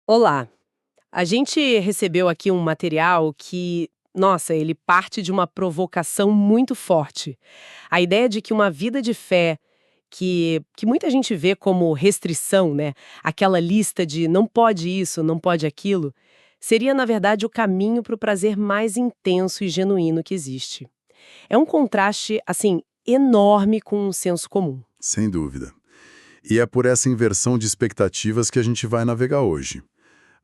Olá, a gente recebeu aqui um material que, nossa, ele parte de uma provocação muito forte. A ideia de que uma vida de fé, que muita gente vê como restrição, né? Aquela lista de não pode isso, não pode aquilo, seria, na verdade, o caminho para o prazer mais intenso e genuíno que existe. É um contraste, assim, enorme com o senso comum. Sem dúvida. E é por essa inversão de expectativas que a gente vai navegar hoje.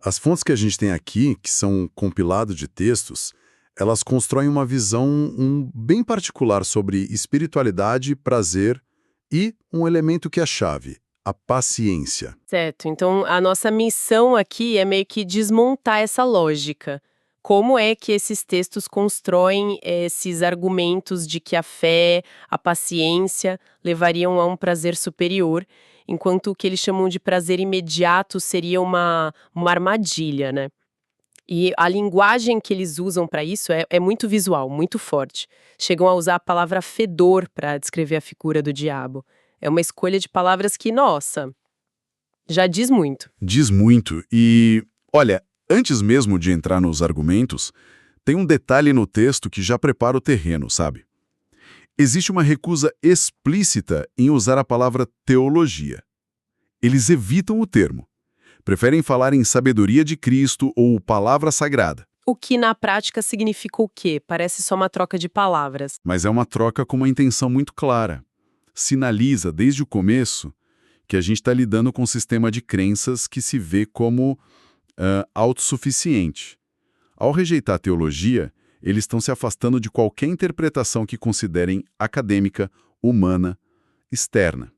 As fontes que a gente tem aqui, que são um compilado de textos, elas constroem uma visão bem particular sobre espiritualidade, prazer e um elemento que é chave, a paciência. Certo, então a nossa missão aqui é meio que desmontar essa lógica. Como é que esses textos constroem esses argumentos de que a fé, a paciência levariam a um prazer superior, enquanto o que eles chamam de prazer imediato seria uma armadilha, né? E a linguagem que eles usam para isso é muito visual, muito forte. Chegam a usar a palavra fedor para descrever a figura do diabo. É uma escolha de palavras que, nossa, já diz muito. Diz muito e, olha, antes mesmo de entrar nos argumentos, tem um detalhe no texto que já prepara o terreno, sabe? Existe uma recusa explícita em usar a palavra teologia. Eles evitam o termo. Preferem falar em sabedoria de Cristo ou palavra sagrada. O que na prática significa o quê? Parece só uma troca de palavras. Mas é uma troca com uma intenção muito clara. Sinaliza, desde o começo, que a gente está lidando com um sistema de crenças que se vê como autossuficiente. Ao rejeitar a teologia, eles estão se afastando de qualquer interpretação que considerem acadêmica, humana, externa.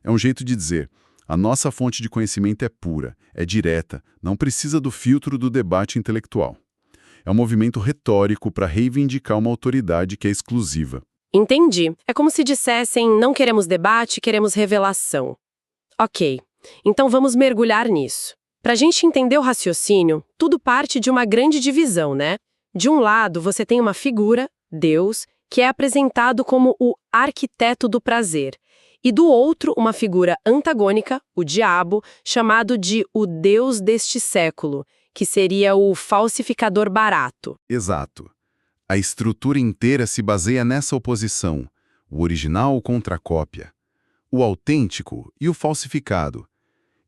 É um jeito de dizer, a nossa fonte de conhecimento é pura, é direta, não precisa do filtro do debate intelectual. É um movimento retórico para reivindicar uma autoridade que é exclusiva. Entendi. É como se dissessem: não queremos debate, queremos revelação. Ok, então vamos mergulhar nisso. Para a gente entender o raciocínio, tudo parte de uma grande divisão, né? De um lado, você tem uma figura, Deus, que é apresentado como o arquiteto do prazer. E do outro, uma figura antagônica, o diabo, chamado de o Deus deste século, que seria o falsificador barato. Exato. A estrutura inteira se baseia nessa oposição, o original contra a cópia, o autêntico e o falsificado.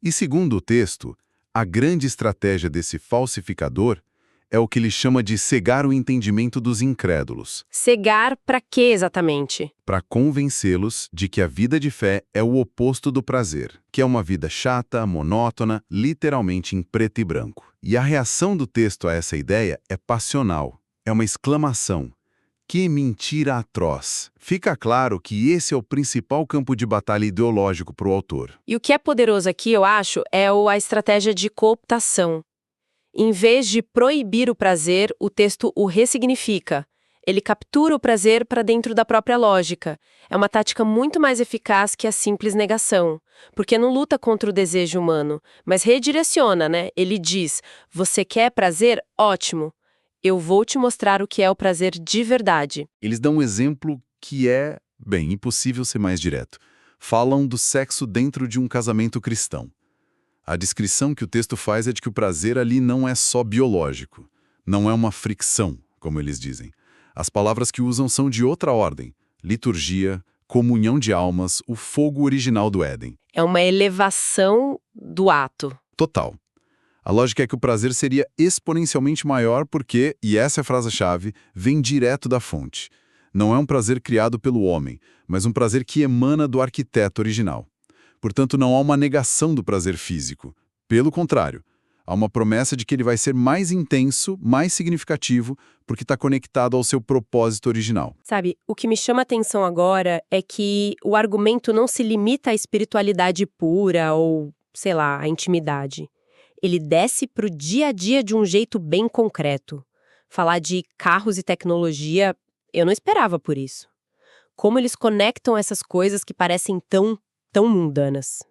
E segundo o texto, a grande estratégia desse falsificador é o que ele chama de cegar o entendimento dos incrédulos, Cegar para quê exatamente? para convencê-los de que a vida de fé é o oposto do prazer, que é uma vida chata, monótona, literalmente em preto e branco. E a reação do texto a essa ideia é passional, é uma exclamação. Que mentira atroz! Fica claro que esse é o principal campo de batalha ideológico para o autor. E o que é poderoso aqui, eu acho, é a estratégia de cooptação. Em vez de proibir o prazer, o texto o ressignifica. Ele captura o prazer para dentro da própria lógica. É uma tática muito mais eficaz que a simples negação, porque não luta contra o desejo humano, mas redireciona, né? Ele diz: você quer prazer? Ótimo. Eu vou te mostrar o que é o prazer de verdade. Eles dão um exemplo que é, bem, impossível ser mais direto. Falam do sexo dentro de um casamento cristão. A descrição que o texto faz é de que o prazer ali não é só biológico, não é uma fricção, como eles dizem. As palavras que usam são de outra ordem: liturgia, comunhão de almas, o fogo original do Éden. É uma elevação do ato. Total. A lógica é que o prazer seria exponencialmente maior porque, e essa é a frase-chave, vem direto da fonte. Não é um prazer criado pelo homem, mas um prazer que emana do arquiteto original. Portanto, não há uma negação do prazer físico. Pelo contrário, há uma promessa de que ele vai ser mais intenso, mais significativo, porque está conectado ao seu propósito original. Sabe, o que me chama a atenção agora é que o argumento não se limita à espiritualidade pura ou, sei lá, à intimidade. Ele desce pro dia a dia de um jeito bem concreto. Falar de carros e tecnologia, eu não esperava por isso. Como eles conectam essas coisas que parecem tão mundanas.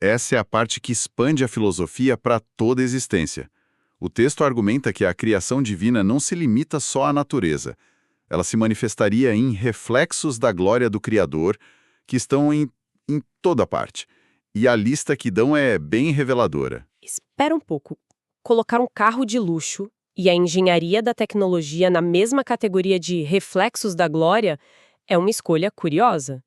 Essa é a parte que expande a filosofia para toda a existência. O texto argumenta que a criação divina não se limita só à natureza. Ela se manifestaria em reflexos da glória do Criador, que estão em toda parte. E a lista que dão é bem reveladora. espera um pouco. Colocar um carro de luxo e a engenharia da tecnologia na mesma categoria de reflexos da glória é uma escolha curiosa.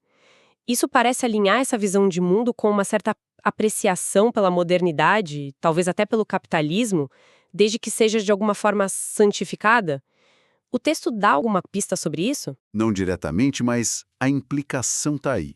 Isso parece alinhar essa visão de mundo com uma certa apreciação pela modernidade, talvez até pelo capitalismo, desde que seja de alguma forma santificada. O texto dá alguma pista sobre isso? Não diretamente, mas a implicação está aí.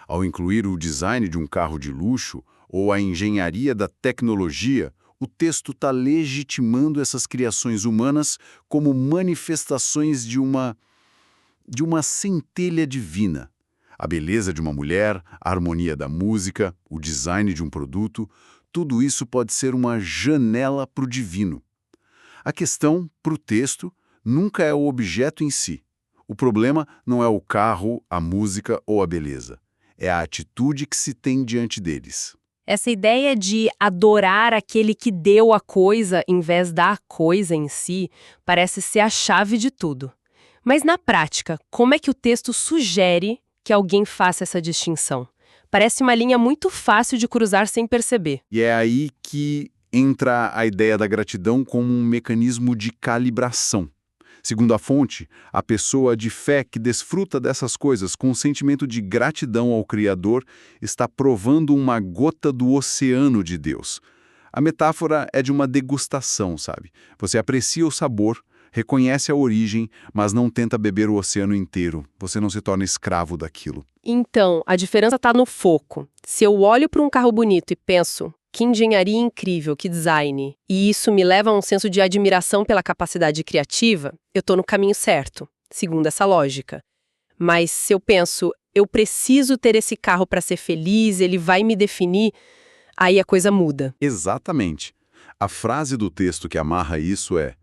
Ao incluir o design de um carro de luxo ou a engenharia da tecnologia, o texto está legitimando essas criações humanas como manifestações de uma centelha divina. A beleza de uma mulher, a harmonia da música, o design de um produto, tudo isso pode ser uma janela para o divino. A questão, para o texto, nunca é o objeto em si. O problema não é o carro, a música ou a beleza. É a atitude que se tem diante deles. Essa ideia de adorar aquele que deu a coisa em vez da coisa em si parece ser a chave de tudo. Mas na prática, como é que o texto sugere que alguém faça essa distinção? Parece uma linha muito fácil de cruzar sem perceber. E é aí que entra a ideia da gratidão como um mecanismo de calibração. Segundo a fonte, a pessoa de fé que desfruta dessas coisas com um sentimento de gratidão ao Criador está provando uma gota do oceano de Deus. A metáfora é de uma degustação, sabe? Você aprecia o sabor, reconhece a origem, mas não tenta beber o oceano inteiro. Você não se torna escravo daquilo. Então, a diferença está no foco. Se eu olho para um carro bonito e penso, que engenharia incrível, que design, e isso me leva a um senso de admiração pela capacidade criativa, eu estou no caminho certo, segundo essa lógica. Mas se eu penso, eu preciso ter esse carro para ser feliz, ele vai me definir, aí a coisa muda. Exatamente. A frase do texto que amarra isso é: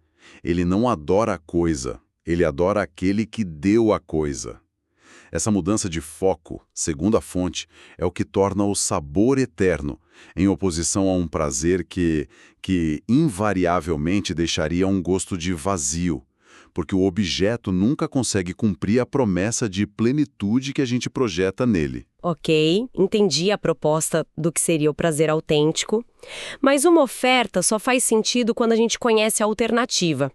ele não adora a coisa, ele adora aquele que deu a coisa. Essa mudança de foco, segundo a fonte, é o que torna o sabor eterno, em oposição a um prazer que invariavelmente deixaria um gosto de vazio, porque o objeto nunca consegue cumprir a promessa de plenitude que a gente projeta nele. Ok, entendi a proposta do que seria o prazer autêntico, mas uma oferta só faz sentido quando a gente conhece a alternativa.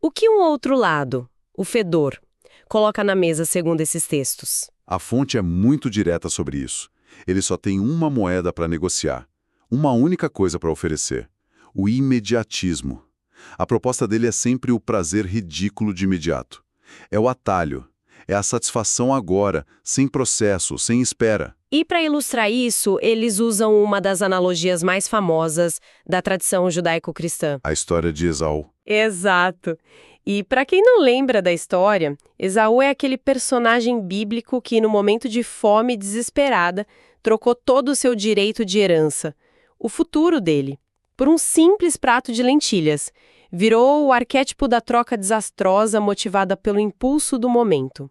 O que um outro lado, o fedor, coloca na mesa segundo esses textos? A fonte é muito direta sobre isso. Ele só tem uma moeda para negociar, uma única coisa para oferecer: o imediatismo. A proposta dele é sempre o prazer ridículo de imediato. É o atalho, é a satisfação agora, sem processo, sem espera. E para ilustrar isso, eles usam uma das analogias mais famosas da tradição judaico-cristã. A história de Esaú. Exato. E para quem não lembra da história, Esaú é aquele personagem bíblico que, no momento de fome desesperada, trocou todo o seu direito de herança, o futuro dele, por um simples prato de lentilhas. Virou o arquétipo da troca desastrosa motivada pelo impulso do momento.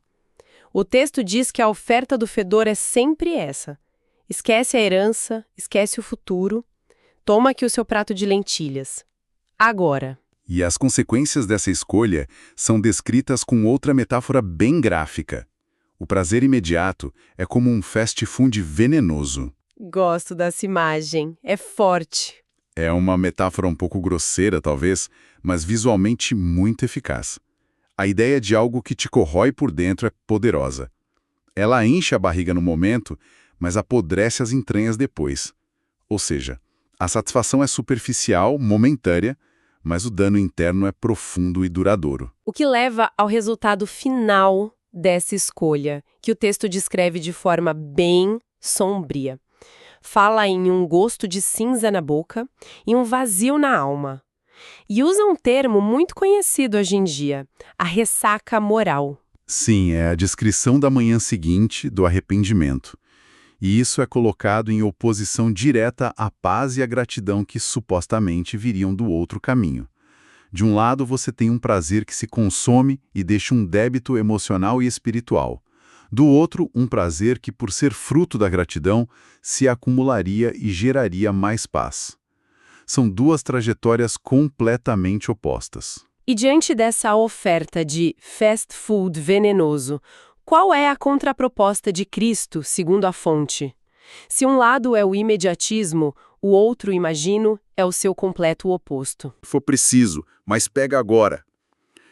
O texto diz que a oferta do fedor é sempre essa. Esquece a herança, esquece o futuro, toma aqui o seu prato de lentilhas. Agora. E as consequências dessa escolha são descritas com outra metáfora bem gráfica. O prazer imediato é como um fast food venenoso. Gosto dessa imagem, é forte. É uma metáfora um pouco grosseira, talvez, mas visualmente muito eficaz. A ideia de algo que te corrói por dentro é poderosa. Ela enche a barriga no momento, mas apodrece as entranhas depois. Ou seja, a satisfação é superficial, momentânea, mas o dano interno é profundo e duradouro. O que leva ao resultado final dessa escolha, que o texto descreve de forma bem sombria. Fala em um gosto de cinza na boca e um vazio na alma. E usa um termo muito conhecido hoje em dia, a ressaca moral. Sim, é a descrição da manhã seguinte do arrependimento. E isso é colocado em oposição direta à paz e à gratidão que supostamente viriam do outro caminho. De um lado, você tem um prazer que se consome e deixa um débito emocional e espiritual. Do outro, um prazer que, por ser fruto da gratidão, se acumularia e geraria mais paz. São duas trajetórias completamente opostas. E diante dessa oferta de fast food venenoso, qual é a contraproposta de Cristo, segundo a fonte? Se um lado é o imediatismo, o outro, imagino, é o seu completo oposto. Se for preciso, mas pega agora.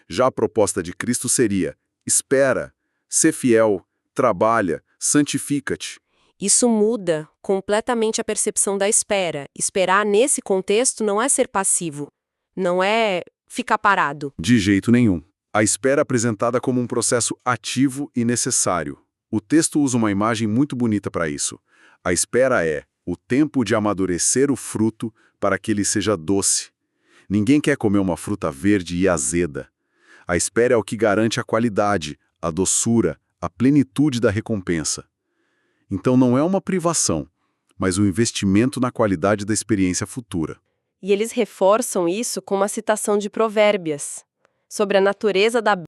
Já a proposta de Cristo seria: espera, sê fiel, trabalha, santifica-te. Isso muda completamente a percepção da espera. Esperar nesse contexto não é ser passivo, não é ficar parado. De jeito nenhum. A espera é apresentada como um processo ativo e necessário. O texto usa uma imagem muito bonita para isso. A espera é o tempo de amadurecer o fruto para que ele seja doce. Ninguém quer comer uma fruta verde e azeda. A espera é o que garante a qualidade, a doçura, a plenitude da recompensa. Então não é uma privação, mas um investimento na qualidade da experiência futura. E eles reforçam isso com uma citação de Provérbios, sobre a natureza da